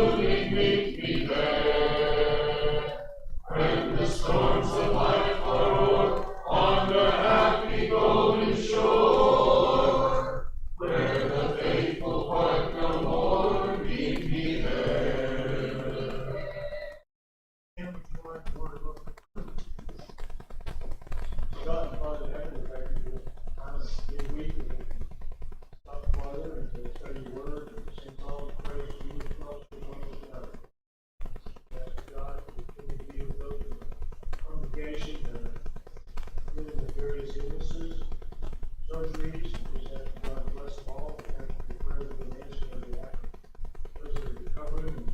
blooming meet me there. When the storms of life are o'er, on the happy golden shore, where the faithful part no more, meet me there. God, Father in heaven, we thank you for this new week. We can stop together and to study your word and to sing songs, praise to you as well as one another. Ask God to continue to be with those in the congregation that are dealing with various illnesses, surgeries, and just ask God to bless them all. We thank you for the prayers of the nation of the act. Those that are recovering, and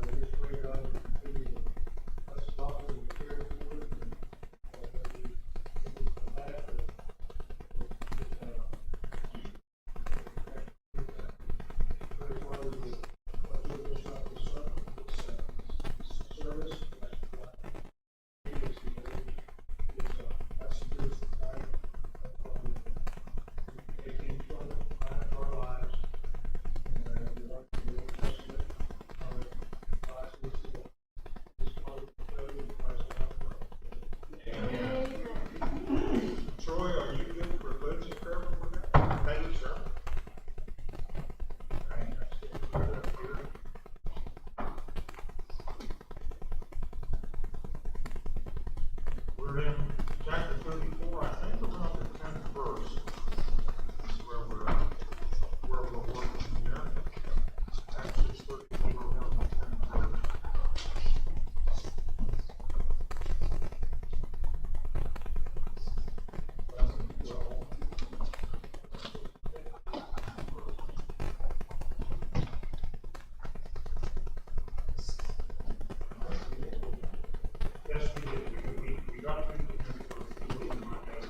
we just pray God to continue to bless the doctors and care for them. We're in chapter 34, I think we're on the 10th verse. This is where we're working here. Actually, 34, we're on the 10th verse. Yes, we did. We got through the 10th verse. We were in my head.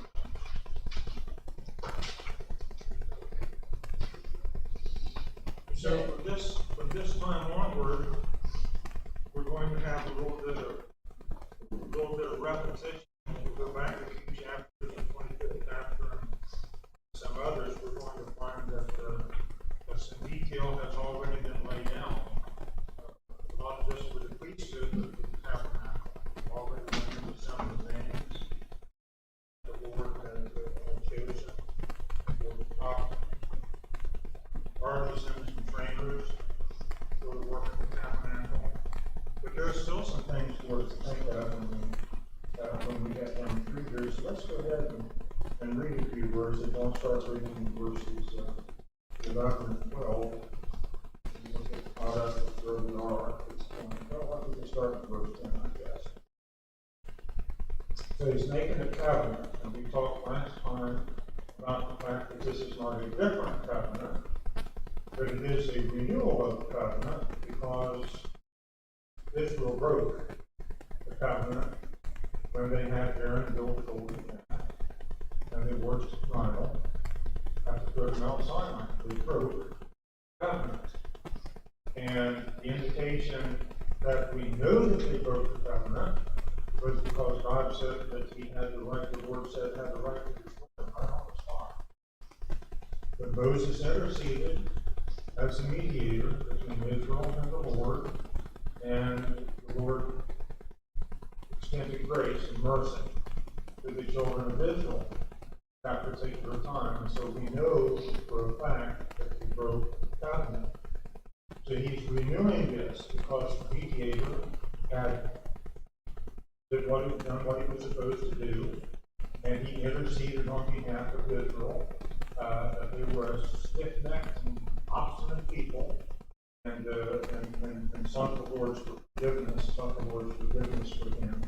So from this time onward, we're going to have a little bit of repetition. We'll go back a few chapters, the 25th chapter, and some others. We're going to find that some detail has already been laid out, not just with the priesthood, but with the tabernacle. We've already went into some of the things the Lord had chosen for the top artisans and trainers for the work of the tabernacle. But there are still some things for us to think of when we get down through here. So let's go ahead and read a few verses. I'll start reading verses 11 and 12. And we'll get caught up with where we are at this point. Well, why don't we start in verse 10, I guess. So he's making a covenant, and we talked last time about the fact that this is not a different covenant, but it is a renewal of the covenant because Israel broke the covenant when they had Aaron build the golden calf and they worshipped idol at the foot of Mount Sinai. They broke the covenant. And the indication that we know that they broke the covenant was because God said that he had the right, the Lord said, had the right to destroy them right on the spot. But Moses interceded as a mediator between Israel and the Lord, and the Lord extended grace and mercy to the children of Israel at that particular time. And so we know for a fact that he broke the covenant. So he's renewing this because the mediator had done what he was supposed to do, and he interceded on behalf of Israel. They were a stiff-necked and obstinate people, and sought the Lord's forgiveness for him.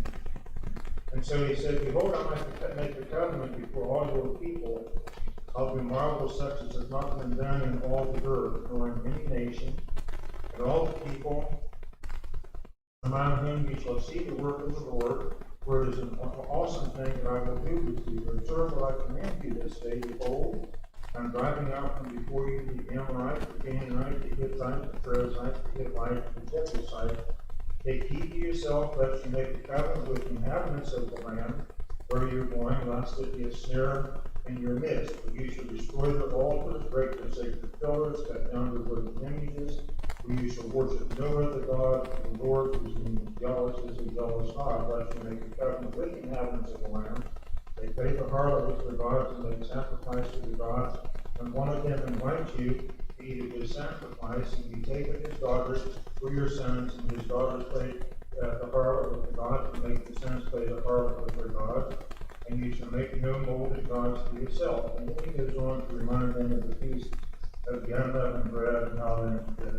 And so he said, "Behold, I might make a covenant before all your people. I'll do marvels such as has not been done in all the earth, nor in any nation, and all the people among whom you shall see the work of the Lord, for it is an awesome thing that I will do with you. Observe what I command you this day. Behold, I'm driving out from before you the Amorite, the Canaanite, the Hittite, the Perizzite, the Hivite, the Jebusite. Take heed to yourself, lest you make a covenant with the inhabitants of the land where you're going, lest it be a snare in your midst. For you shall destroy their altars, break their sacred pillars, cut down their wooden images, We used to worship no other God, the Lord was jealous as a jealous God, lest you make a covenant with the inhabitants of the land. They pay the harlot with their gods, and they sacrifice to the gods. When one of them invites you to eat of his sacrifice, and you take of his daughters for your sons, and his daughters play the harlot with the gods, and make the sons play the harlot with their gods, and you shall make no molded gods for yourself. And then he goes on to remind them of the feast of the unleavened bread, and how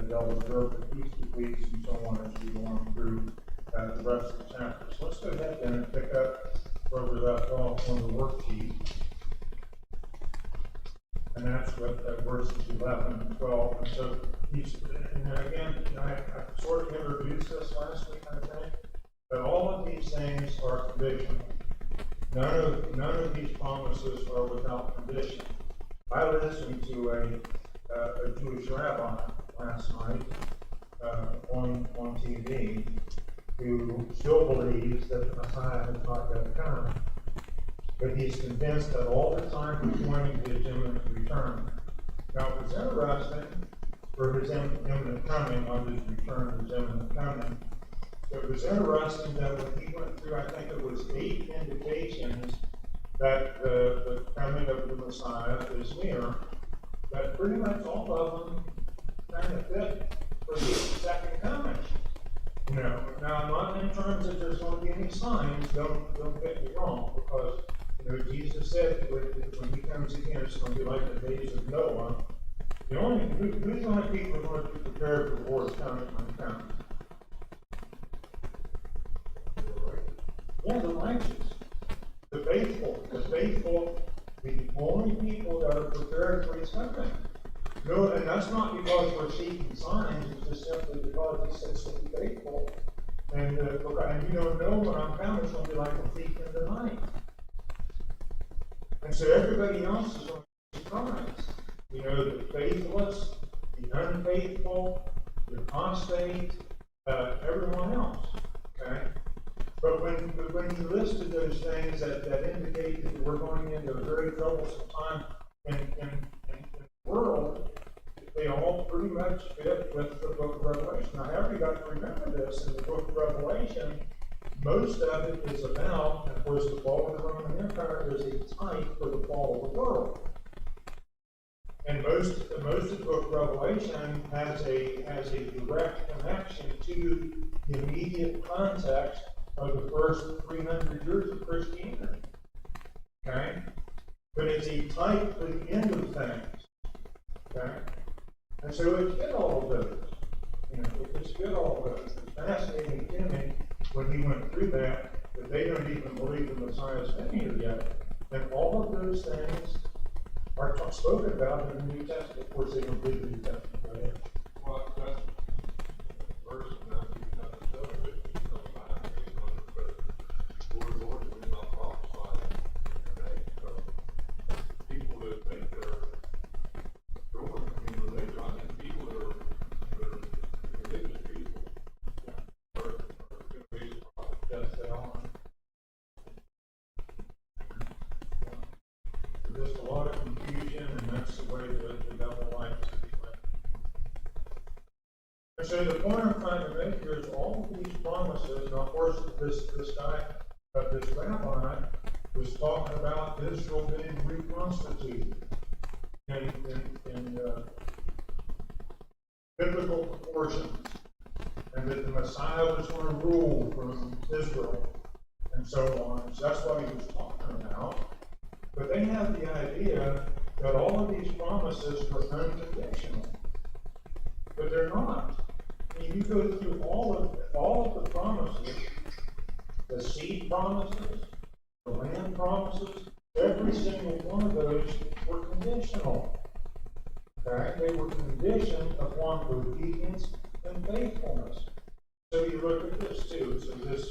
they'll observe the feast of weeks, and so on as we go on through the rest of the chapter. So let's go ahead then and pick up where we left off on the worksheet. And that's what verses 11 and 12. And so, and again, I sort of introduced this last week, I think, but all of these things are conditional. None of these promises are without condition. I listened to a Jewish rabbi last night on TV who still believes that the Messiah has not yet come. But he's convinced that all the time he's pointing to his imminent return. Now, what's interesting for his imminent coming, not his return, his imminent coming, it was interesting that when he went through, I think it was 8 indications that the coming of the Messiah is near, that pretty much all of them kind of fit for the second coming. You know, now not in terms of there's going to be any signs, don't get me wrong, because Jesus said when he comes again, it's going to be like the days of Noah. Who's the only people who are going to be prepared for the Lord's coming when he comes? Yeah, the righteous, the faithful, the only people that are prepared for his coming. No, and that's not because we're seeking signs, it's just simply because he says to be faithful. And you don't know when I'm coming, it's going to be like a thief in the night. And so everybody else is going to be surprised. The faithless, the unfaithful, the apostate, everyone else. Okay? But when he listed those things that indicate that we're going into a very troublesome time in the world, they all pretty much fit with the book of Revelation. Now, however, you got to remember this, in the book of Revelation, most of it is about, and of course, the fall of the Roman Empire is a type for the fall of the world. And most of the book of Revelation has a direct connection to the immediate context of the first 300 years of Christianity. Okay? But it's a type for the end of things. Okay? And so it's good all of those. It's good all of those. It's fascinating to me when he went through that they don't even believe the Messiah's been here yet. And all of those things are spoken about in the New Testament. Of course, they don't believe the New Testament. Go ahead. Well, that's verse 19, chapter 7, which is coming back, but Lord, we not prophesy in your name. So people that think they're going, religion, and people that are religious people are going to be surprised. Yes, they are. There's just a lot of confusion, and that's the way the devil likes it. And so the point I'm trying to make here is all of these promises, and of course this guy, this rabbi, was talking about Israel being reconstituted in biblical proportions, and that the Messiah was going to rule from Israel, and so on. So that's what he was talking about. But they have the idea that all of these promises are unconditional, but they're not. I mean, you go through all of the promises, the seed promises, the land promises, every single one of those were conditional. Okay? They were conditioned upon obedience and faithfulness. So you look at this too. So this,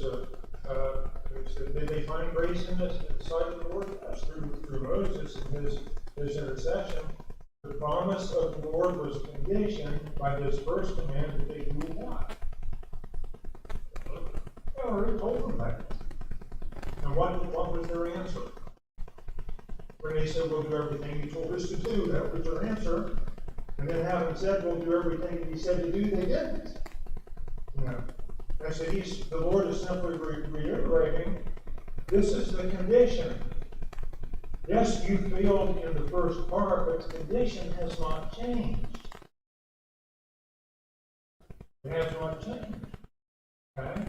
did they find grace in this in the sight of the Lord? Yes, through Moses and his intercession. The promise of the Lord was conditioned by his first command that they do what? They already told them that. And what was their answer? When they said, we'll do everything you told us to do, that was their answer. And And then having said, we'll do everything that he said to do, they didn't. You know, and so the Lord is simply reiterating, this is the condition. Yes, you failed in the first part, but the condition has not changed. It has not changed. Okay?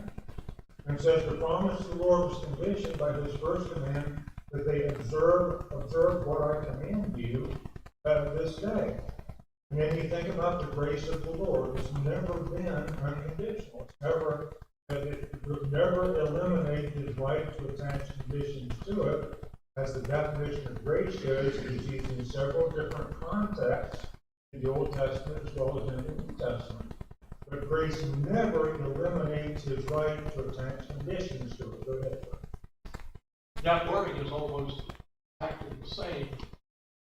And says the promise of the Lord was conditioned by his first command that they observe what I command you this day. And then you think about the grace of the Lord. It's never been unconditional. It would never eliminate his right to attach conditions to it. As the definition of grace shows, it is used in several different contexts in the Old Testament as well as in the New Testament. But grace never eliminates his right to attach conditions to it. Go ahead. That wording is almost actually the same.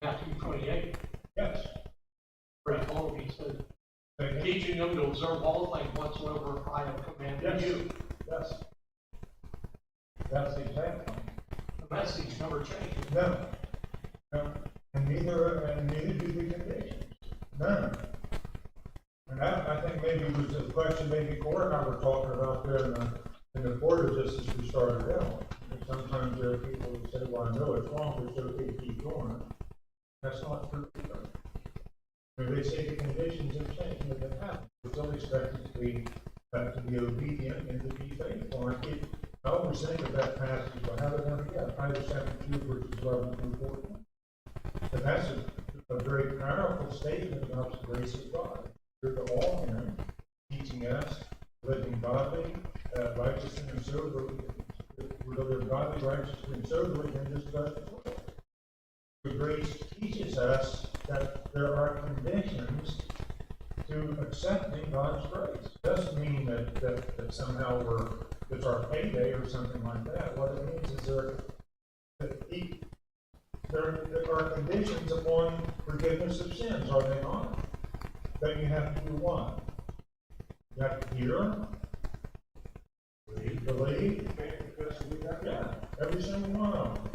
Matthew 28. Yes. Where he said, teaching them to observe all things whatsoever I have commanded you. Yes. That's exactly. The message never changes. No. No. And neither do the conditions. None. And that, I think, maybe was a question maybe Cora and I were talking about there in the quarter just as we started out. And sometimes there are people who say, well, I know it's wrong, but it's okay to keep going. That's not true either. I mean, they say the conditions have changed and they happen. We're still expected to be obedient and to be faithful. And I always think of that passage, but how did I forget? Titus chapter 2, verses 11 through 14. And that's a very powerful statement about the grace of God. To all him, teaching us, living godly, righteously and soberly, live godly, righteously and soberly in this present world. The grace teaches us that there are conditions to accepting God's grace. It doesn't mean that somehow it's our payday or something like that. What it means is there are conditions upon forgiveness of sins, are they not? That you have to do what? You have to hear, believe, yeah, every single one of them.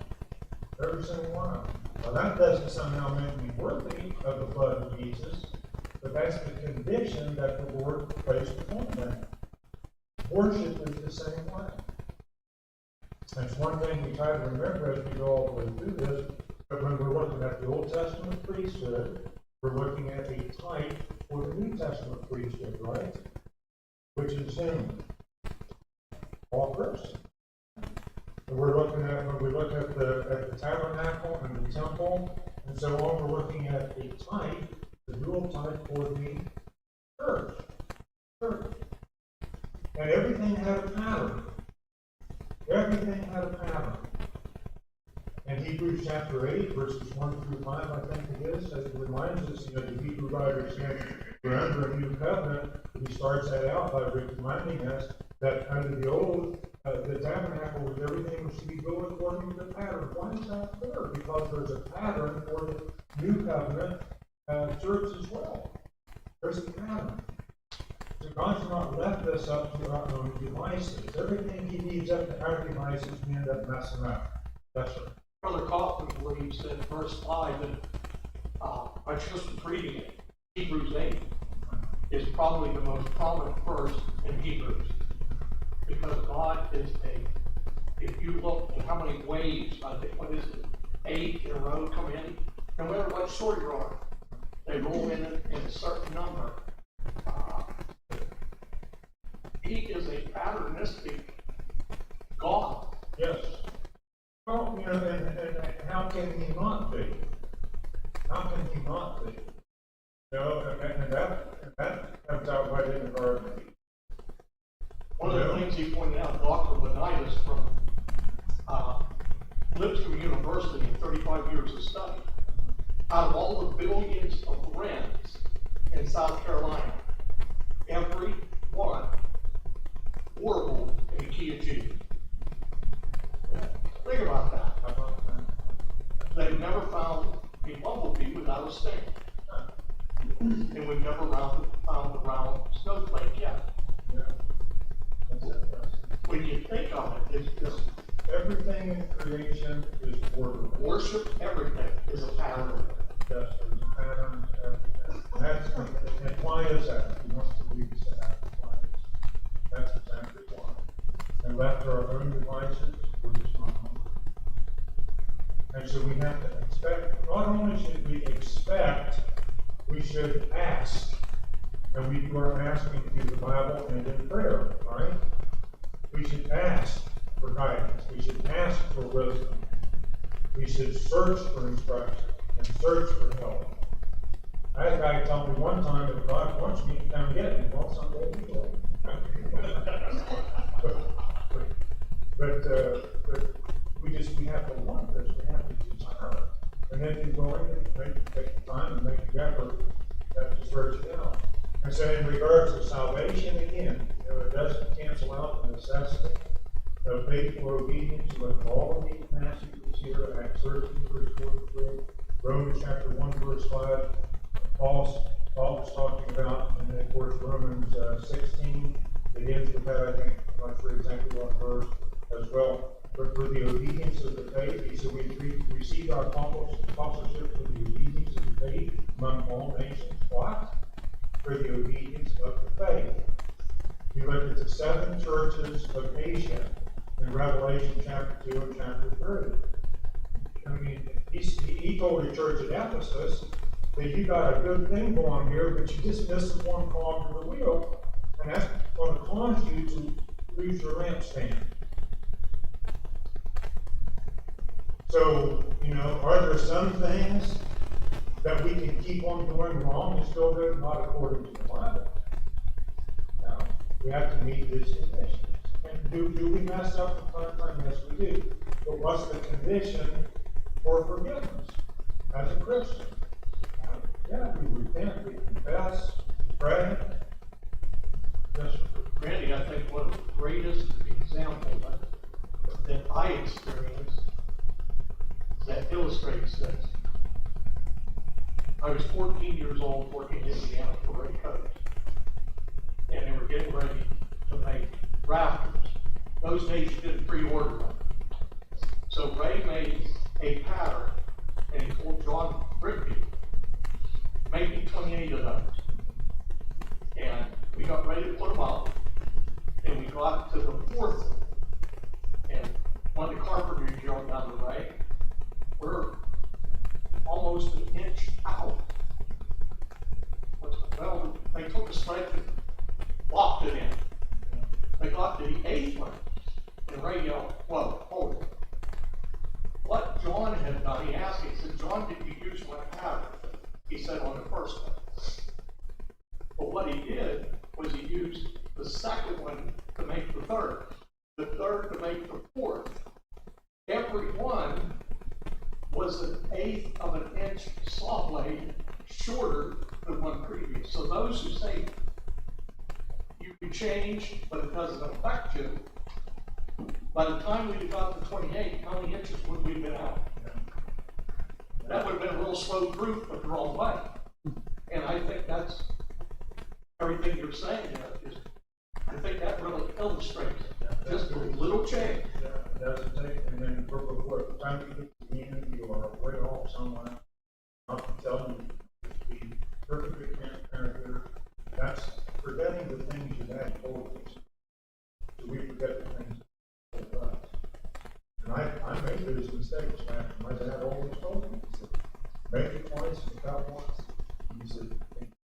Every single one of them. Now that doesn't somehow make me worthy of the blood of Jesus, but that's the condition that the Lord placed upon them. Worship is the same way. That's one thing we try to remember as we go all the way through this, but when we're looking at the Old Testament priesthood, we're looking at a type for the New Testament priesthood, right? Which is whom? All persons. And we're looking at, when we look at the tabernacle and the temple and so on, we're looking at a type, the dual type for the church. And everything had a pattern. Everything had a pattern. And Hebrews chapter 8, verses 1 through 5, I think it is, as it reminds us, the Hebrew writer saying, we're under a new covenant. He starts that out by reminding us that under the old, the tabernacle was everything was to be built according to the pattern. Why is that there? Because there's a pattern for the new covenant church as well. There's a pattern. So God's not left us up to our own devices. Everything he needs up to our devices, we end up messing up. That's right. Brother Kaufman believes that verse 5, and I just was reading it, Hebrews 8, is probably the most prominent verse in Hebrews. Because God is if you look at how many waves, I think, what is it, 8 in a row come in, no matter what shore you're on, they roll in a certain number. He is a patternistic God. Yes. Well, you know, and how can he not be? How can he not be? You know, and that comes out right in the Garden of Eden. One of the things he pointed out, Dr. Leonidas from Lipscomb University in 35 years of study, out of all the billions of wrens in South Carolina, every one warbled in the key of G. Think about that. How about that? They've never found a bumblebee without a sting. And we've never found the round snowflake yet. Yeah. That's interesting. When you think of it, it's just Everything in creation is orderly. worship everything is a pattern. Yes, there's a pattern to everything. And And why is that? He wants to lead us to act. Why is that's exactly why. And left to our own devices, we're just not hungry. And so we have to expect, not only should we expect, we should ask. And we do our asking through the Bible and in prayer, right? We should ask for guidance. We should ask for wisdom. We should search for instruction and search for help. I had a guy tell me one time, if God wants me to come get me, well, someday he will. But we have to want this. We have to desire it. And then be willing to take the time and make the effort to search it out. And so in regards to salvation, again, it doesn't cancel out the necessity of faithful obedience to all of these passages here, Acts 13, verse 43, Romans chapter 1, verse 5, Paul is talking about, and then of course Romans 16, it ends with that, I think, I'm not sure exactly what verse as well, but for the obedience of the faith, he said we received our apostleship for the obedience of the faith among all nations. What? For the obedience of the faith. You look at the 7 churches of Asia in Revelation chapter 2 and chapter 3. I mean, he told the church at Ephesus that you got a good thing going here, but you just missed one cog in the wheel, and that's going to cause you to lose your lampstand. So, are there some things that we can keep on doing wrong and still do it not according to the Bible? Now, we have to meet these conditions. And do we mess up from time to time? Yes, we do. But what's the condition for forgiveness as a Christian? Yeah, we repent, we confess, we pray. Yes, Randy, I think one of the greatest examples that I experienced that illustrates this. I was 14 years old working in Indiana for Ray Coach, and they were getting ready to make rafters. Those days you didn't pre-order them. So Ray made a pattern, and he told John Brookville, make me 28 of those. And we got ready to put them up, and we got to the 4th one. And one of the carpenters yelled down the Ray, we're almost an inch out. Well, they took a sled and locked it in. They got to the 8th one, and Ray yelled, whoa, hold it. What John had done, he asked me, he said, John, did you use my pattern? He said, on the first one. But what he did was he used the second one to make the third, the third to make the 4th. Every one was 1/8 of an inch saw blade shorter than one previous. So those who say you can change, but it doesn't affect you, by the time we got to 28, how many inches would we have been out? That would have been a real slow proof, but the wrong way. And I think that's everything you're saying there is, I think that really illustrates just a little change. Yeah, it doesn't take, and then before the time you get to the end, you are way off somewhere. I'm telling you, just be perfectly transparent here. That's forgetting the things your dad told us. So we forget the things that told us. And I made those mistakes, man. My dad always told me, he said, make it twice and cut once. He said,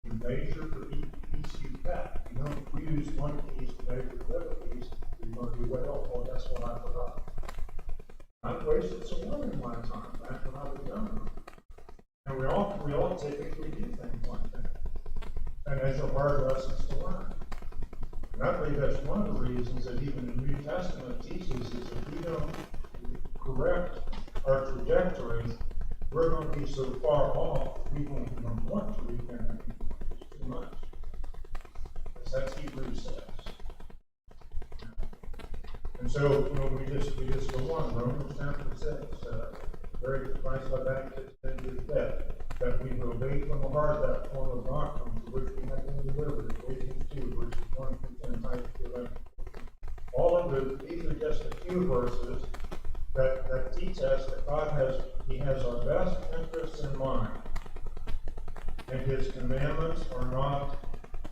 you measure for each piece you cut. You don't use one piece to measure the other piece. You're going to do well. Well, that's what I forgot. I've wasted some learning my time back when I was younger. And we all typically do things like that. And those are hard lessons to learn. And I believe that's one of the reasons that even the New Testament teaches is if we don't correct our trajectory, we're going to be so far off, we won't even want to repent. It's too much. That's Hebrews 6. And so, we just go on. Romans chapter 6, very Christ by baptism in his death, that we will obey from the heart that form of doctrine to which we have been delivered. Ephesians 2, verses 1 through 10, Titus 11. All of these are just a few verses that teach us that God has our best interests in mind. and his commandments are not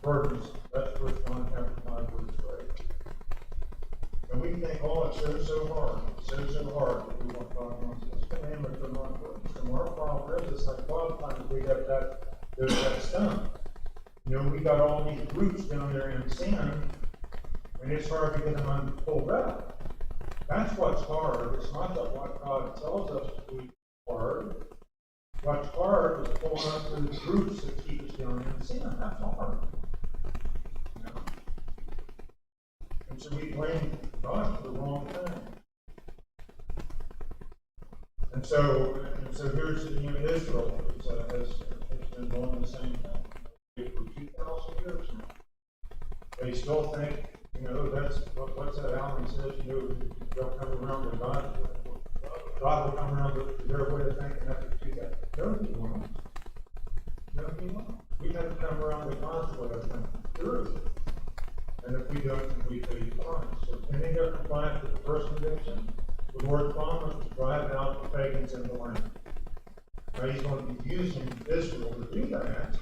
burdensome. That's 1 John chapter 5, verse 3. And we think, oh, it's so hard. It's so hard to do what God wants. His commandments are not burdensome. Our problem is, it's like a lot of times we have that stunt. You know, we got all these roots down there in sin, and it's hard to get them pulled out. That's what's hard. It's not that what God tells us to be hard. What's hard is pulling up those roots that keep us down in sin. That's hard. You know? And so we blame God for the wrong thing. And so here's, you know, Israel has been doing the same thing for 2,000 years now. They still think, you know, that's what's that Alvin says, you know, they'll come around to God. God will come around to their way of thinking after 2,000. No, he won't. No, he won't. We have to come around to God's way of thinking. True. And if we don't, then we pay fines. So pending their compliance with the first conviction, the Lord promised to drive out the pagans in the land. Now he's going to be using Israel to do that,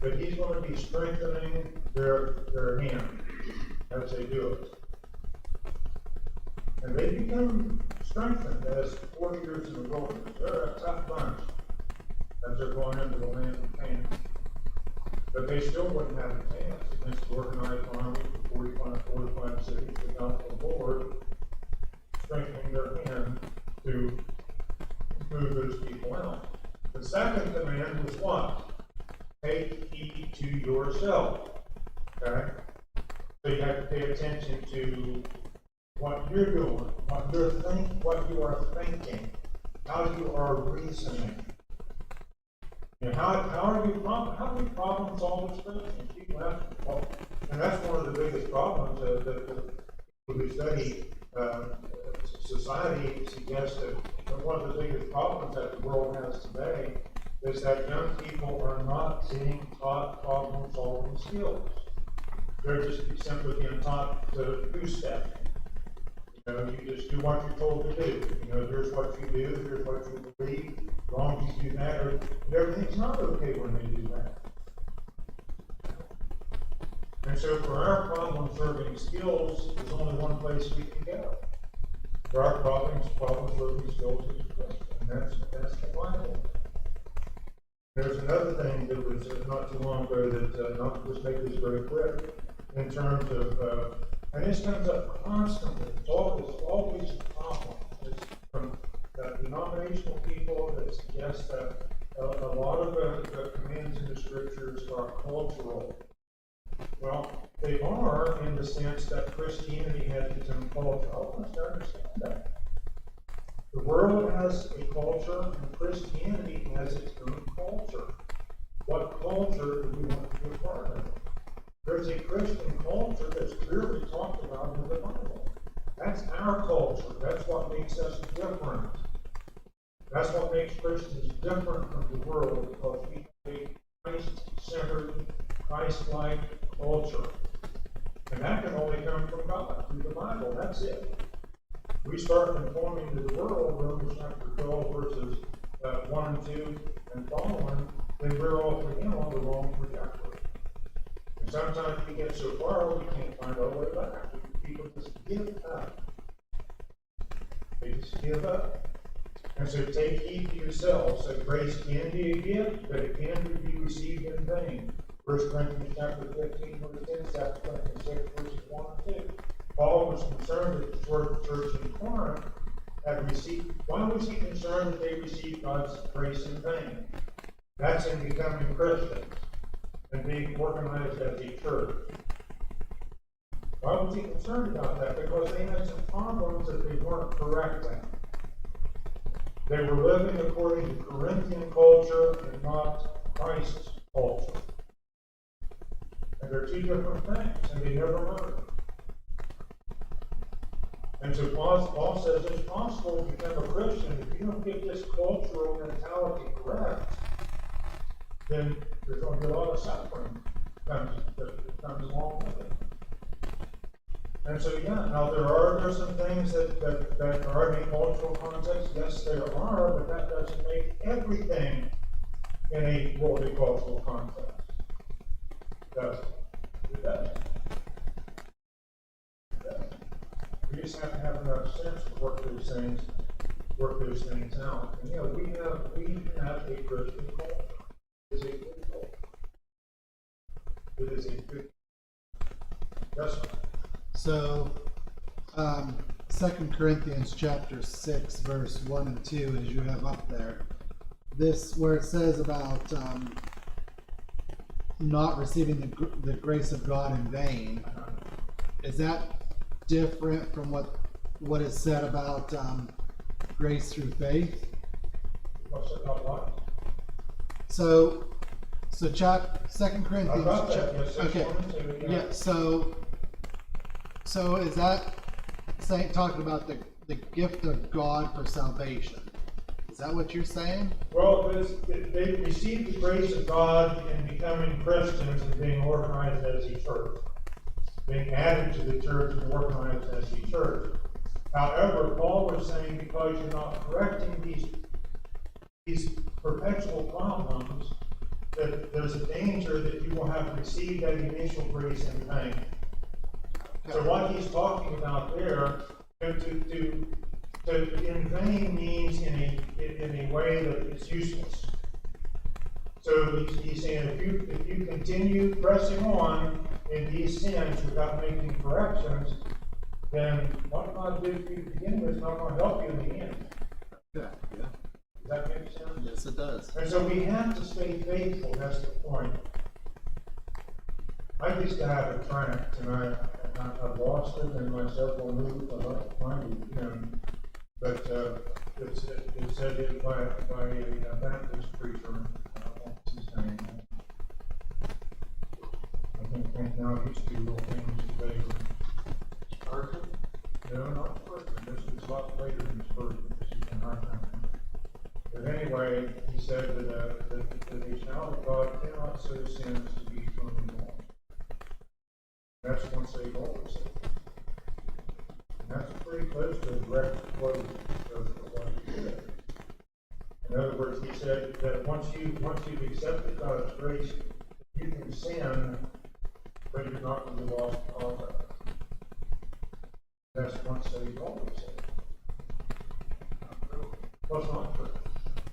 but he's going to be strengthening their hand as they do it. And they become strengthened as 40 years in the wilderness. They're a tough bunch as they're going into the land of Canaan. But they still wouldn't have a chance against the organized army of 45 cities without the Lord strengthening their hand to move those people out. The second command was what? Take heed to yourself. Okay? So you have to pay attention to what you're doing, what you are thinking, how you are reasoning. You know, how do we problem solve as Christians? People have, and that's one of the biggest problems that people who study society suggest that one of the biggest problems that the world has today is that young people are not being taught problem solving skills. They're just simply being taught to two-step. You know, you just do what you're told to do. You know, here's what you do, here's what you believe. As long as you do that, or everything's not okay when they do that. And so for our problem-solving skills, there's only one place we can go. For our problem-solving skills is Christ, and that's the Bible. There's another thing that was not too long ago that, not to just make this very quick, in terms of, and this comes up constantly. It's always a problem. It's from denominational people that suggest that a lot of the commands in the scriptures are cultural. Well, they are in the sense that Christianity has its own culture. I want us to understand that. The world has a culture, and Christianity has its own culture. What culture do we want to be a part of? There's a Christian culture that's clearly talked about in the Bible. That's our culture. That's what makes us different. That's what makes Christians different from the world, because we have a Christ-centered, Christ-like culture. And that can only come from God, through the Bible. That's it. We start conforming to the world, Romans chapter 12, verses 1 and 2 and following, then we're all again on the wrong trajectory. And sometimes we get so far, we can't find our way back. People just give up. They just give up. And so take heed to yourselves that grace can be a gift, but it can be received in vain. 1 Corinthians chapter 15, verse 10, 2 Corinthians 6, verses 1 and 2. Paul was concerned that the church in Corinth had received. Why was he concerned that they received God's grace in vain? That's in becoming Christians and being organized as a church. Why was he concerned about that? Because they had some problems that they weren't correcting. They were living according to Corinthian culture and not Christ's culture. And they're two different things, and they never merge. And so Paul says it's possible to become a Christian if you don't get this cultural mentality correct. Then there's going to be a lot of suffering that comes along with it. And so, yeah, now there are some things that are in a cultural context. Yes, there are, but that doesn't make everything in a multicultural context. Does it? It does. It does. We just have to have enough sense to work those things out. And, you know, we have a Christian culture. It is a good culture. It is a good. That's right. So, 2 Corinthians chapter 6, verse 1 and 2, as you have up there, this where it says about not receiving the grace of God in vain, is that different from what is said about grace through faith? What's it about what? So 2 Corinthians. About that, yes, Okay. 1 and 2, Yeah. So is that talking about the gift of God for salvation? Is that what you're saying? Well, they received the grace of God in becoming Christians and being organized as a church, being added to the church and organized as a church. However, Paul was saying because you're not correcting these perpetual problems, that there's a danger that you will have received that initial grace in vain. So what he's talking about there, to in vain means in a way that it's useless. So he's saying if you continue pressing on in these sins without making corrections, then what God did for you to begin with is not going to help you in the end. Yeah. Does that make sense? Yes, it does. And so we have to stay faithful, that's the point. I used to have a tract, and I've lost it in my several moves. I like to find it again. But it's said by a Baptist preacher, what's his name? I can't think now, he used to be real famous today. Spurgeon? No, not Spurgeon. This is a lot later than Spurgeon. This is in our time. But anyway, he said that a child of God cannot sow sins to be eternally lost. That's once saved, always saved. And that's pretty close to a direct quote of what he said. In other words, he said that once you've accepted God's grace, you can sin, but you're not going to be lost because of it. That's once saved, always saved. Well, it's not true.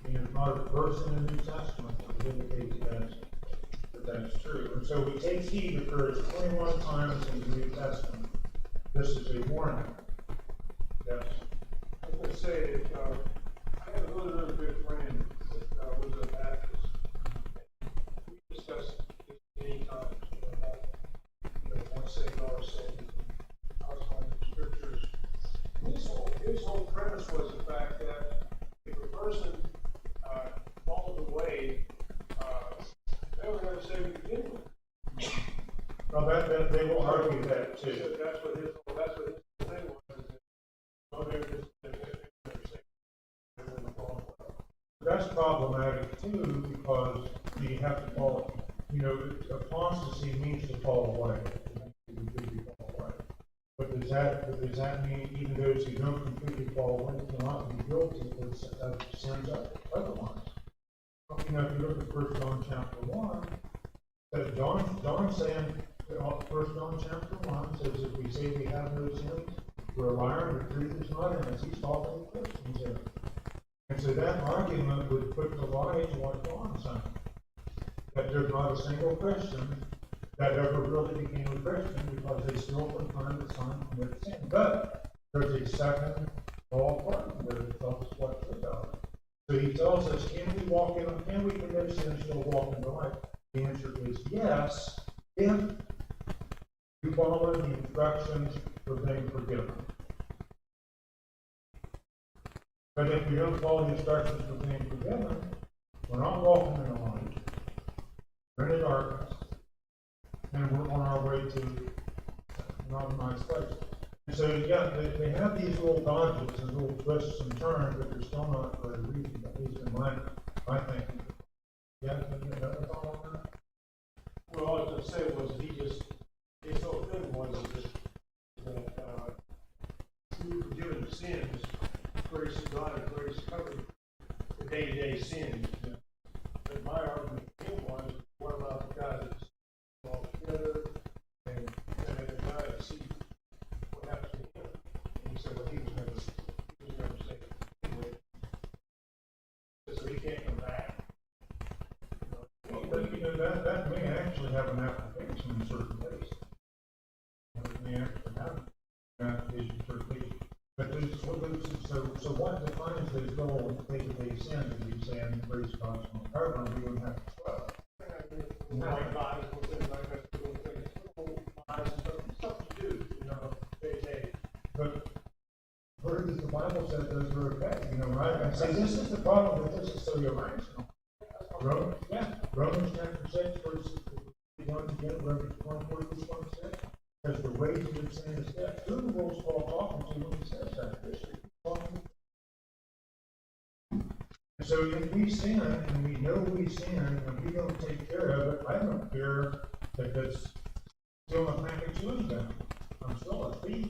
I mean, there's not a verse in the New Testament that indicates that that's true. And so we take heed occurs 21 times in the New Testament. This is a warning. Yes. I was going to say that I had another good friend that was a Baptist. We discussed this many times. Once saved, always saved. I was on the scriptures. And his whole premise was the fact that if a person falls away, they were never saved to begin with. Well, they will argue that too. So that's what his thing was. So they were just never saved. That's problematic too, because you have to fall, apostasy means to fall away. Completely fall away. But does that mean even those who don't completely fall away cannot be guilty of sins otherwise? If you look at 1 John chapter 1, that John saying, 1 John chapter 1 says if we say we have no sins, we're a liar and the truth is not in us. He's talking to Christians here. And so that argument would put to light what John's saying. That there's not a single Christian that ever really became a Christian because they still from time to time commit sin. But there's a second law part that tells us what to about it. So he tells us, can we commit sin and still walk in the light? The answer is yes, if you follow the instructions for being forgiven. But if we don't follow the instructions for being forgiven, we're not walking in the light. We're in the darkness. And we're on our way to not a nice place. And so, yeah, they have these little dodges and little twists and turns, but they're still not for a reason, at least in my thinking. Yeah, that's all on that? Well, all I was going to say was his whole thing was that we were forgiven of sins, grace of God and grace covered the day-to-day sins. But my to have an application in certain cases. They actually have an application in certain cases. But so what defines those little day-to-day sins, as you say, in grace of God's own cover, we don't have to sweat. Like bodies, things like that, little things, little bodies, stuff to do, day to day. But where does the Bible say those are okay? Right? I say this is the problem with this is so irrational. Romans chapter 6, verse 1 again, Romans 24, verse 26. Because the wages of sin is death. Who was Paul talking to when he says that? And so if we sin, and we know we sin, and we don't take care of it, I don't care if it's still a package chewing gum. I'm still a thief.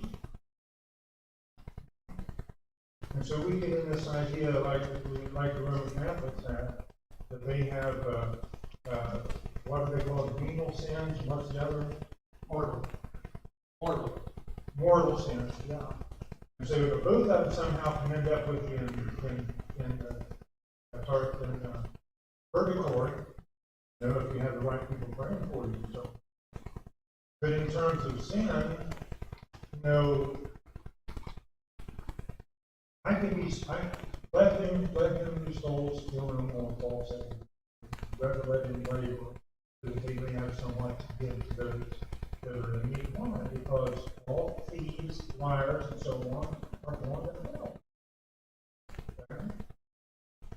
And so we get in this idea, like the Roman Catholics have, that they have, what do they call it, venial sins, what's the other? Mortal sins, yeah. And so both of them somehow can end up with you in purgatory, if you have the right people praying for you. So, but in terms of sin, I can be, let him who stole, steal, and will fall, saying, rather let him labor, so that they may have somewhat to give to those that are in need. Why? Because all thieves, liars, and so on are going to hell. Okay?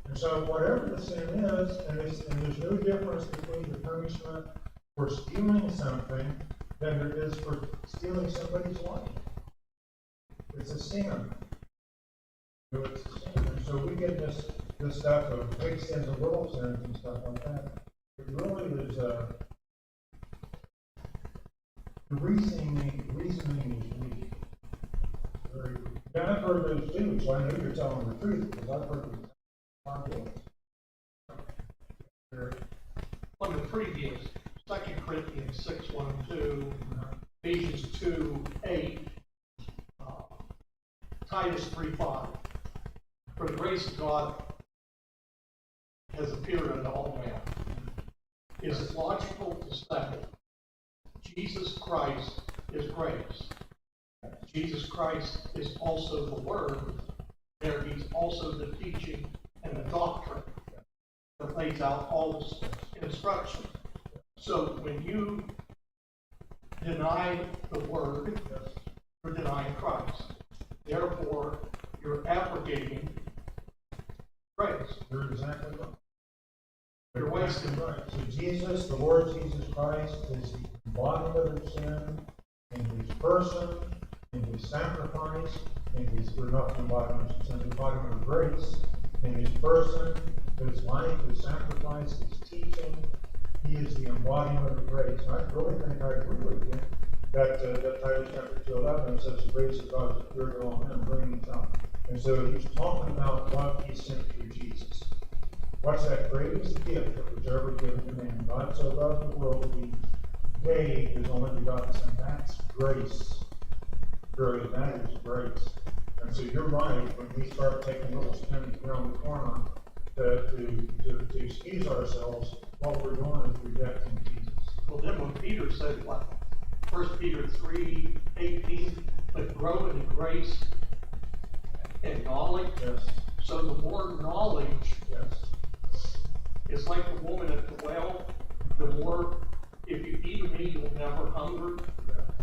And so whatever the sin is, and there's no difference between the punishment for stealing something than there is for stealing somebody's life. It's a sin. It's a sin. And so we get this stuff of big sins and little sins and stuff like that. It really is the reasoning is weak. Very weak. Yeah, I've heard those too, so I know you're telling the truth, because I've heard these. On the previous, 2 Corinthians 6, 1 and 2, Ephesians 2, 8, Titus 3, 5. For the grace of God has appeared unto all men. Is it logical to say Jesus Christ is grace? Jesus Christ is also the Word. There he's also the teaching and the doctrine that lays out all the instruction. So when you deny the Word, you're denying Christ. Therefore, you're abrogating grace. You're exactly right. You're wasting right. So Jesus, the Lord Jesus Christ, is the embodiment of sin in his person, in his sacrifice, in his, we're not the embodiment of sin, the embodiment of grace, in his person, his life, his sacrifice, his teaching. He is the embodiment of grace. And I really think I agree with you that Titus chapter 2:11 says the grace of God is appeared to all men, bringing it up. And so he's talking about what he sent through Jesus. What's that greatest gift that was ever given to man? God so loved the world that he gave his only begotten Son. That's grace. Really, that is grace. And so you're right, when we start taking little spins around the corner to excuse ourselves, what we're doing is rejecting Jesus. Well, then when Peter said, what? 1 Peter 3:18, but grow in grace and knowledge. Yes. So the more knowledge Yes. is like the woman at the well. The more, if you eat of me, you'll never hunger.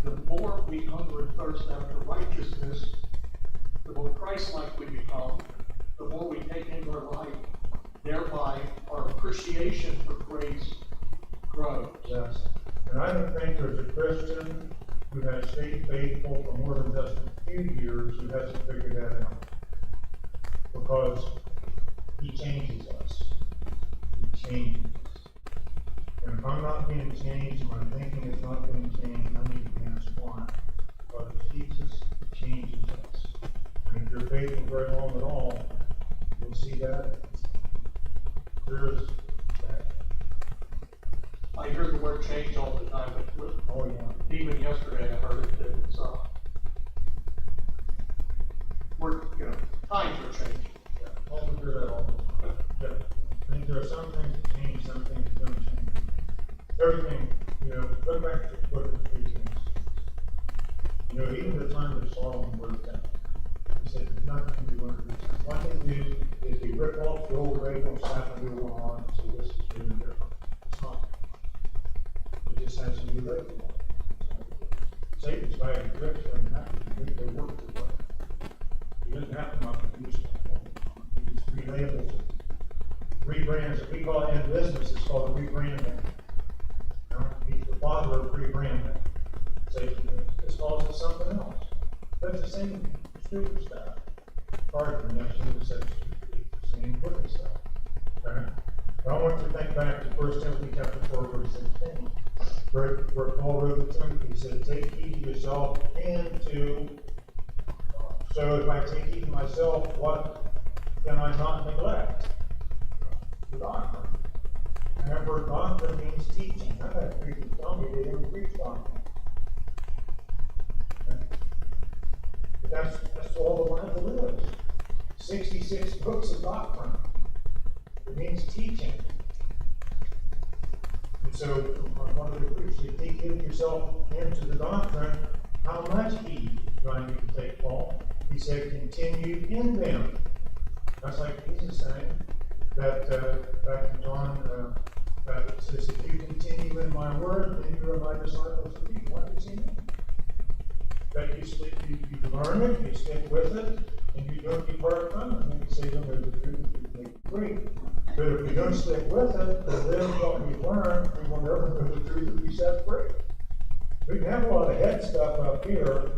The more we hunger and thirst after righteousness, the more Christ-like we become, the more we take into our life. Thereby, our appreciation for grace grows. Yes. And I don't think there's a Christian who has stayed faithful for more than just a few years who hasn't figured that out. Because he changes us. He changes us. And if I'm not being changed, my thinking is not being changed, I need to ask why. Because Jesus changes us. And if you're faithful very long at all, you'll see that. There's that. I hear the word change all the time, but Oh, yeah. even yesterday I heard it that it's, times are changing. Yeah, I'll figure that all. Yeah. I think there are some things that change, some things that don't change. Everything You know, even the time that Solomon wrote that, he said, nothing can be learned. What they do is they rip off the old radio slap a new one on, and say, this is really different. It's not. It just has a new radio on it. Satan's bag of tricks doesn't have to make their work to work. He doesn't have to not use it. He just relabels it. Rebrands it. We call it in business, it's called rebranding. You know, he's the father of rebranding. Satan just calls it something else. That's the same stupid stuff. Pardon me, that's the same wicked stuff. Okay? But I want you to think back to 1 Timothy chapter 4, verse 16. Where Paul wrote to Timothy, he said, take heed to yourself and to, so if I take heed to myself, what can I not neglect? The doctrine. And that word doctrine means teaching. I've had preachers tell me they didn't preach doctrine. Okay? But that's all the Bible is. 66 books of doctrine. It means teaching. And so, one of the preachers, you take heed of yourself into the doctrine. How much heed do I need to take, Paul? He said, continue in them. That's like Jesus saying that back in John, it says, if you continue in my word, then you are my disciples indeed. What does he mean? That you learn it, you stick with it, and you don't depart from it. And you say, no, the truth will make you free. But if we don't stick with it, to live what we learn, we will never know the truth and be set free. We can have a lot of head stuff up here,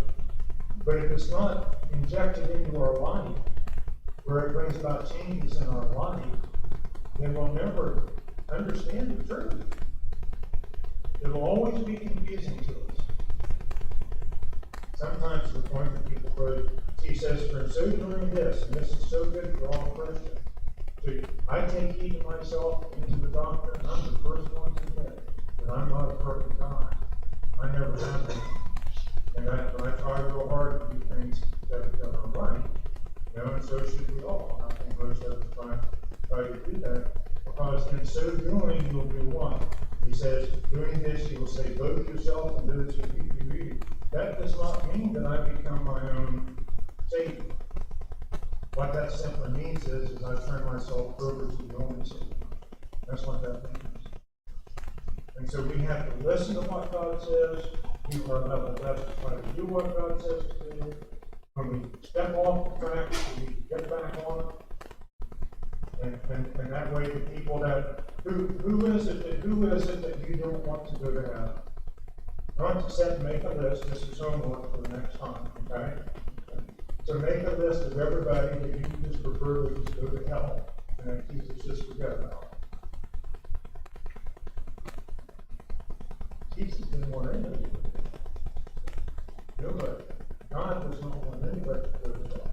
but if it's not injected into our life, where it brings about changes in our life, then we'll never understand the truth. It will always be confusing to us. Sometimes to the point that people go, he says, for so doing this, and this is so good for all Christians. So I take heed to myself into the doctrine. I'm the first one to admit that I'm not a perfect guy. I never have been. And I try real hard to do things that are right. You know, and so should we all. I think most of us try to do that. Because in so doing, you'll do what? He says, doing this, you will save both yourself and those who keep you reading. That does not mean that I become my own Savior. What that simply means is I turn myself over to the only Savior. That's what that means. And so we have to listen to what God says. We are level best to try to do what God says to do. When we step off the track, we get back on it. And that way the people that who is it that you don't want to go to heaven? I want to set make a list. This is homework for the next time, okay? So make a list of everybody that you just prefer to just go to hell, and that Jesus just forget about. Jesus didn't want anybody to go to hell. Nobody. God does not want anybody to go to hell.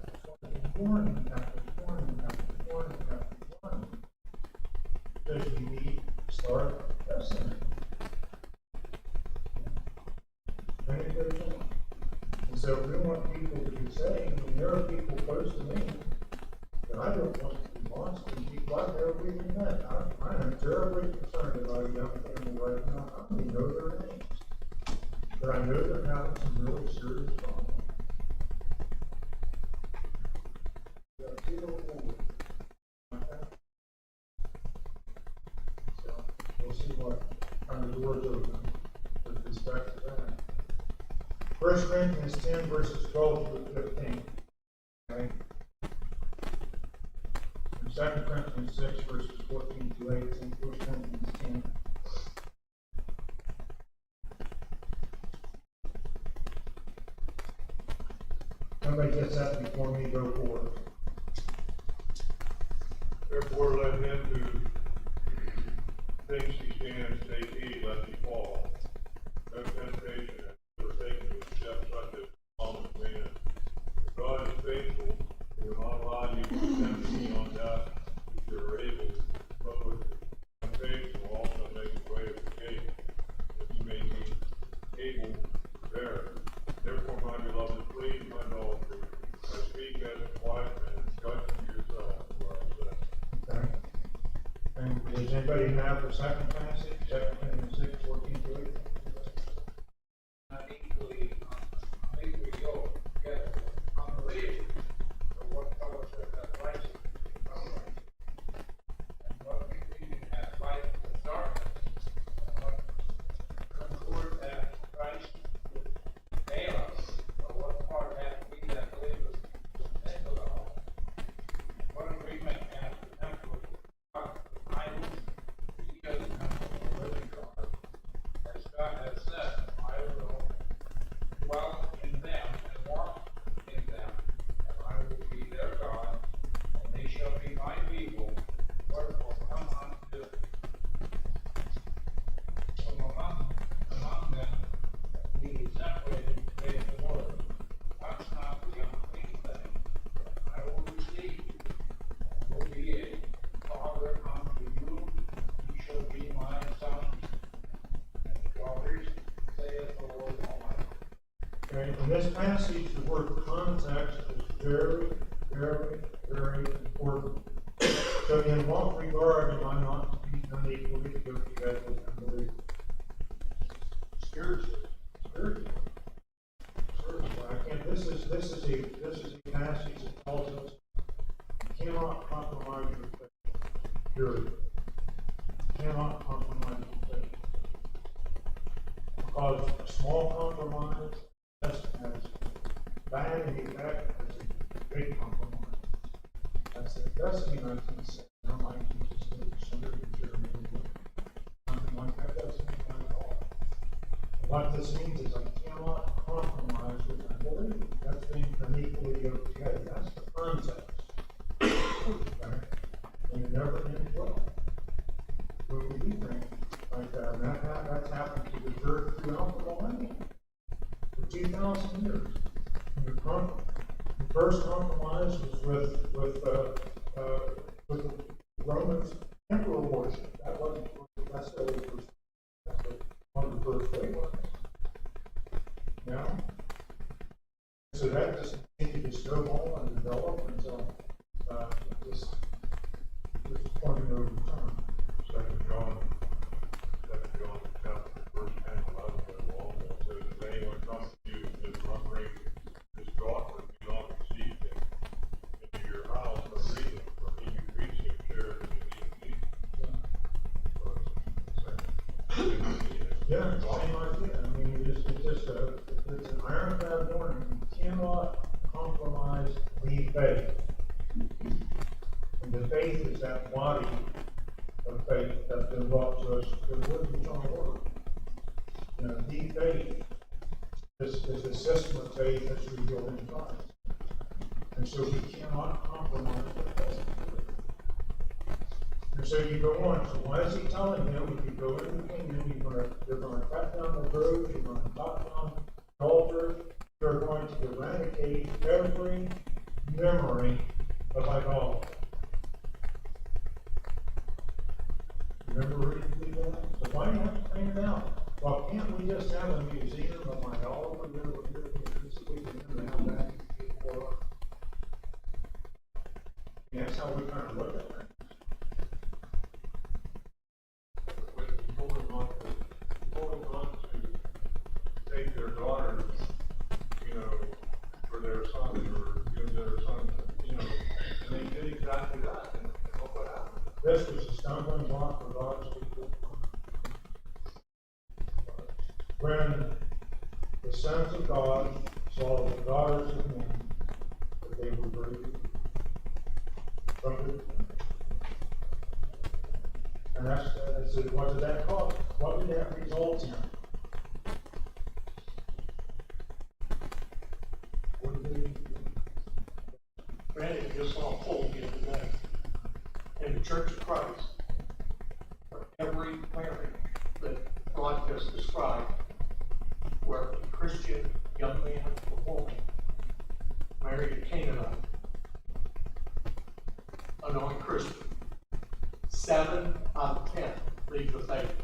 Warning after warning after warning after warning. Because you need to start listening. And it goes on. And so we want people to be saved, and there are people close to me that I don't want to be lost, and people I've never even met. I am terribly concerned about a young family right now. I don't even know their names. But I know they're having some really serious problems. So we'll see what kind of doors open with respect to that. 1 Corinthians 10, verses 12 through 15. Okay? And 2 Corinthians 6, verses 14 through 18. 1 Corinthians 10. Somebody gets that before me, go for it. Therefore, let him who thinks he stands take heed lest he fall. No temptation has overtaken you except such as common man. If God is faithful, he will not allow you to be tempted beyond that which you are able, but with temptation will also make a way of escape, that you may be able to bear it. Therefore, my beloved, flee from idolatry. I speak as a quiet man, judge for yourself what I say. Okay. And does anybody have the second passage, 2 Corinthians 6, 14 through 18? I think we this passage, the word context is very, very, very important. So in what regard am I not to be unequally yoked together with unbelievers? Spiritually. Spiritually. This is a passage that tells us you cannot compromise your faith. Period. You cannot compromise your faith. Because a small compromise just as bad an effect as a big compromise. That's the best thing I can say. I don't like to just say somebody something like that doesn't mean that at all. What this means is I cannot compromise with unbelievers. That's being unequally yoked together. That's the context. Okay? And it never ends well. When we do things like that, and that's happened to the church throughout the millennium. For 2,000 years. The first compromise was with the Romans emperor worship. That wasn't necessarily one of the first favorites. So that just continued to snowball and develop until this point of no return. Second John chapter verse 10 and 11 says, if anyone comes to you and is hungry, his daughter do not receive him into your house or feed him, for he who feeds him shares in his meat. Yeah, same idea. I mean, it's an ironclad warning. You cannot compromise the faith. And the faith is that body of faith that's been brought to us through the eternal word. You know, the faith is the system of faith that's revealed in Christ. And so we cannot compromise the faith. And so you go on. So why is he telling them if you go into the kingdom, you're going to cut down the groves, you're going to cut down adultery, you're going to eradicate every memory of idolatry. Remember reading that? So why do you have to clean it out? Well, can't we just have a museum of idolatry so we can have that before? Yeah, that's how we kind of look at things. Holding on to take their daughters, for their sons or give their sons, and they did exactly that, and look what happened. This was a stumbling block for God's people. When the sons of God saw the daughters of men, that they were brave, and what did that cause? What did that result in? What did they? Randy just saw a poll the other day. In the Church of Christ, for every marriage that God just described, where a Christian young man or woman married a Canaanite, a non-Christian, 7 out of 10 leave the faith.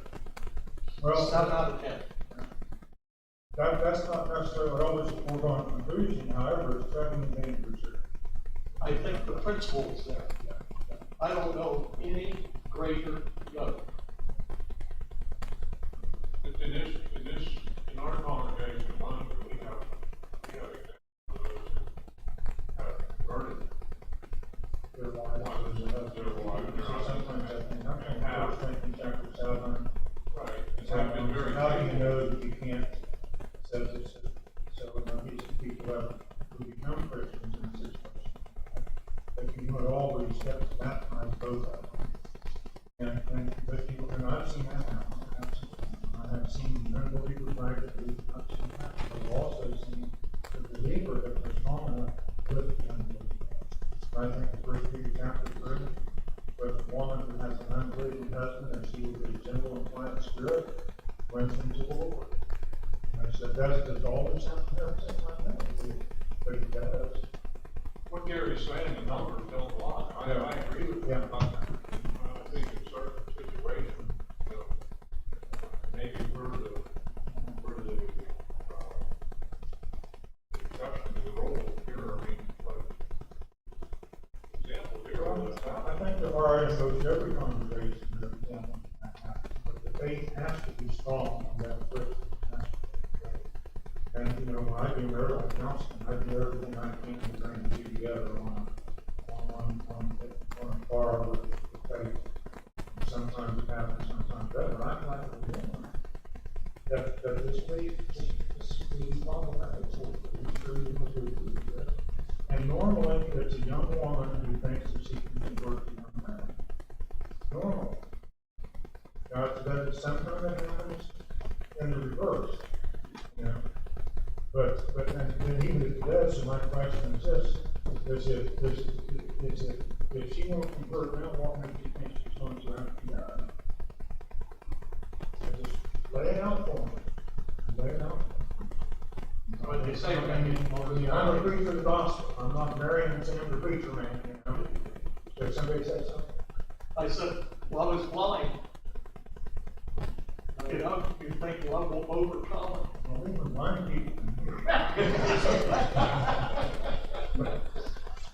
Well, 7 out of 10. That's not necessarily always a foregone conclusion, however, it's driving the dangerous here. I think the principle is there. I don't know any greater yoke. In our congregation, we have examples of those who have converted Their wives. Sometimes I think, I'm thinking chapter 7. right, and have been very. How do you know that you can't? So these people who become Christians in this situation, if you know all these steps, baptize both of them. And I've seen that happen. I have seen unbelievers practically. I've seen that. I've also seen the believer that was strong enough with the unbeliever. I think the first Peter chapter 3, with a woman who has an unbelieving husband and she was a gentle and quiet spirit, went into the Lord. And I said, does all this happen everything like that? But it does. What Gary's saying, the numbers don't lie. I agree with him about that. I think in certain situations, maybe we're the required in most every congregation that something like that happens, but the faith has to be strong on that first. And, you know, when I do marital counseling, I do everything I can to bring the two together on a par with the faith. Sometimes it happens, sometimes it doesn't. I'm glad we're doing that. That this faith is problematic. And normally, it's a young woman who thinks that she can convert a young man. Normal. Now, that sometimes that happens in the reverse, you know. But then even if it does, so my question is this: if she won't convert, now what makes you think she's going to have to die? Just lay it out for me. Lay it out. But they say, I'm a preacher of the gospel. I'm not marrying some other preacher man, you know. Did somebody say something? I said, love is blind. You know, you think love will overcome it. Well, we were blind people in here.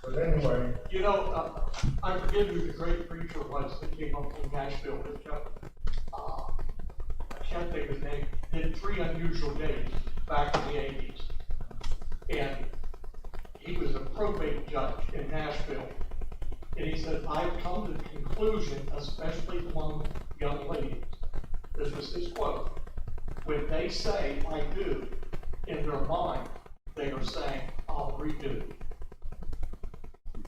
But anyway. You know, I forget who the great preacher was that came up from Nashville that kept, I can't think of his name, did 3 unusual days back in the 80s. And he was a probate judge in Nashville. And he said, I've come to the conclusion, especially among young ladies, this was his quote, when they say I do, in their mind, they are saying, I'll redo.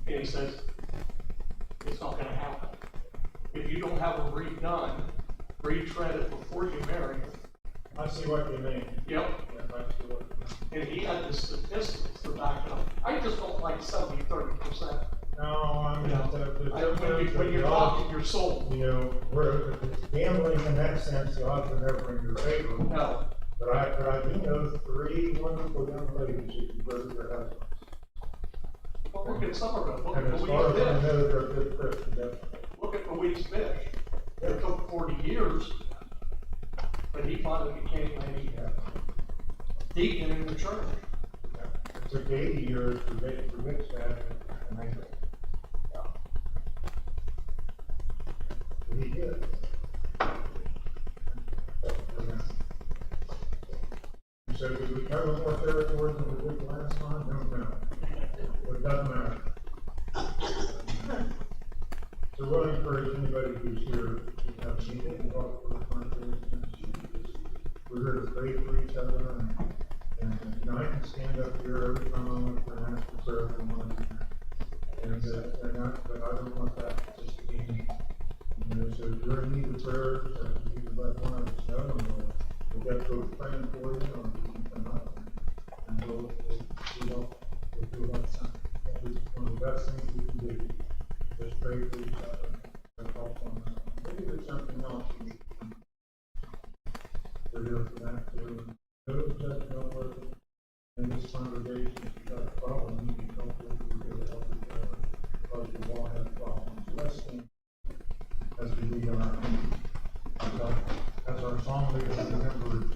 And he says, it's not going to happen. If you don't have them redone, retread it before you marry them. I see what you mean. Yep. Yeah, I see what you mean. And he had the statistics to back it up. I just don't like 70-30%. No, I mean, When you're talking your soul. you know, if it's gambling in that sense, the odds are never in your favor. No. But I do know 3 wonderful young ladies who converted their husbands. Well, look at some of them. Look And at as far as I Louise Fish. know, they're good Christians. Look at Louise Fish. It took 40 years, but he finally became a deacon in the church. It took 80 years for Rick's dad to make it. But he did. So did we cover more territory than we did last time? No. But it doesn't matter. So we'll encourage anybody who's here to have a meeting and talk for the congregation. We're here to pray for each other, and you know, I can stand up here every time I want to ask for prayer for one. But I don't want that just to be me. You know, so if you're in need of prayers, you can let one of us know, and we'll get those praying for you, or you can come up and we'll do about something. One of the best things we can do. Just pray for each other and help one another. Maybe there's something else we need to do. We're here for that too. Those that know where in this congregation, if you've got a problem, you can help with, we're here to help each other because we all have problems. So let's think as we read our hymn. As our song leader remembers.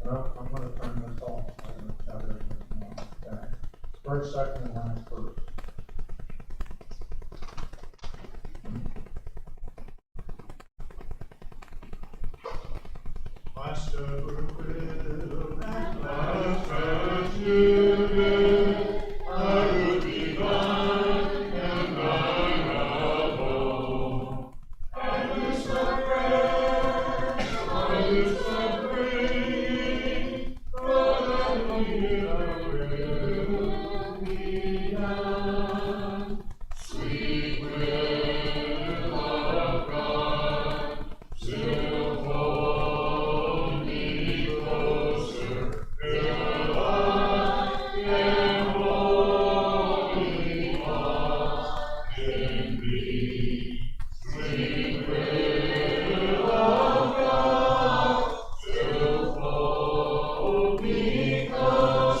Well, I'm going to turn this off. I'm going to shout everything back. First, second, and last verse. I stood Brookville and last as you did, I would be thine and thine alone. And this my prayer, I lift up praying, for that will be done. Sweet will of God, still hold me closer, till I am wholly lost in thee. Sweet will of God, still hold me closer.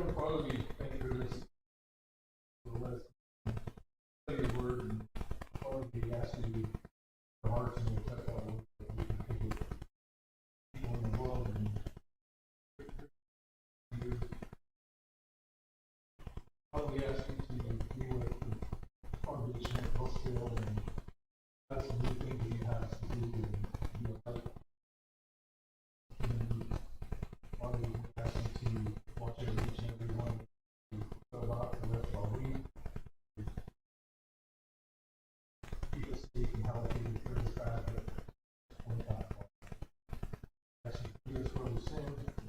Heavenly Father, we thank you for this, for the list. Study your word, and Lord, we ask you our hearts and your touch our word, that we can take it people in the world and you. Father, we ask you to be with the congregation at Brookville, and that's the new thing that you have us to do, and be a part. And Father, we ask you to watch over each and every one who go out the rest of our week. Keep us safe and healthy and bring us back at 25. Ask you to forgive us where we sin.